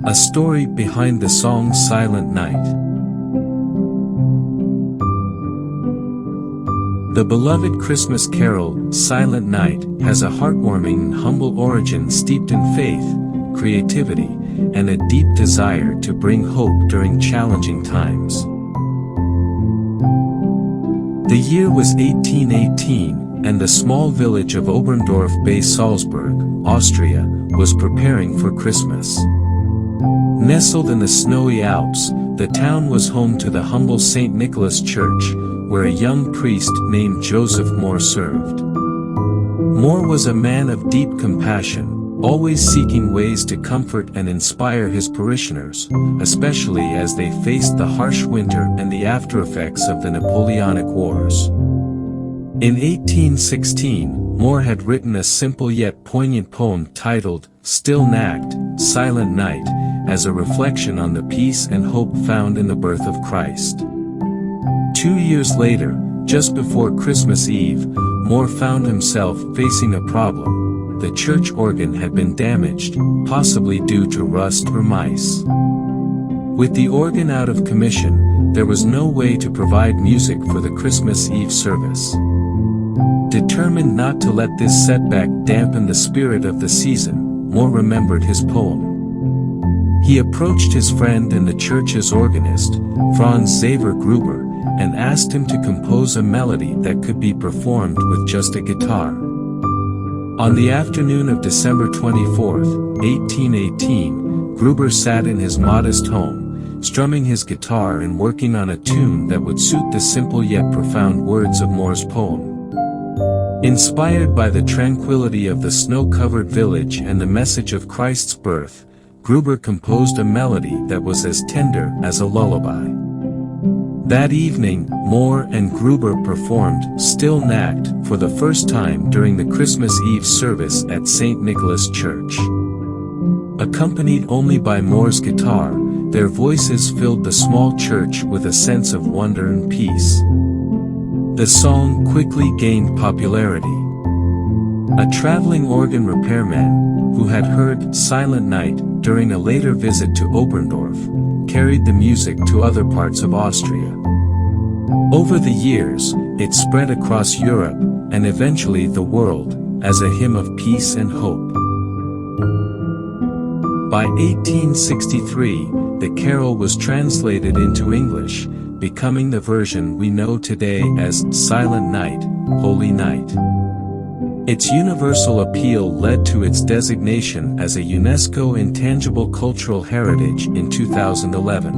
A story behind the song Silent Night. The beloved Christmas carol, Silent Night, has a heartwarming and humble origin steeped in faith, creativity, and a deep desire to bring hope during challenging times. The year was 1818, and the small village of Oberndorf bei Salzburg, Austria, was preparing for Christmas. Nestled in the snowy Alps, the town was home to the humble St. Nicholas Church, where a young priest named Joseph Mohr served. Mohr was a man of deep compassion, always seeking ways to comfort and inspire his parishioners, especially as they faced the harsh winter and the aftereffects of the Napoleonic Wars. In 1816, Mohr had written a simple yet poignant poem titled, Stille Nacht, Silent Night, as a reflection on the peace and hope found in the birth of Christ. 2 years later, just before Christmas Eve, Mohr found himself facing a problem. The church organ had been damaged, possibly due to rust or mice. With the organ out of commission, there was no way to provide music for the Christmas Eve service. Determined not to let this setback dampen the spirit of the season, Mohr remembered his poem. He approached his friend and the church's organist, Franz Xaver Gruber, and asked him to compose a melody that could be performed with just a guitar. On the afternoon of December 24, 1818, Gruber sat in his modest home, strumming his guitar and working on a tune that would suit the simple yet profound words of Mohr's poem. Inspired by the tranquility of the snow-covered village and the message of Christ's birth, Gruber composed a melody that was as tender as a lullaby. That evening, Mohr and Gruber performed Stille Nacht for the first time during the Christmas Eve service at St. Nicholas Church. Accompanied only by Mohr's guitar, their voices filled the small church with a sense of wonder and peace. The song quickly gained popularity. A traveling organ repairman, who had heard Silent Night during a later visit to Oberndorf, carried the music to other parts of Austria. Over the years, it spread across Europe, and eventually the world, as a hymn of peace and hope. By 1863, the carol was translated into English, becoming the version we know today as Silent Night, Holy Night. Its universal appeal led to its designation as a UNESCO Intangible Cultural Heritage in 2011.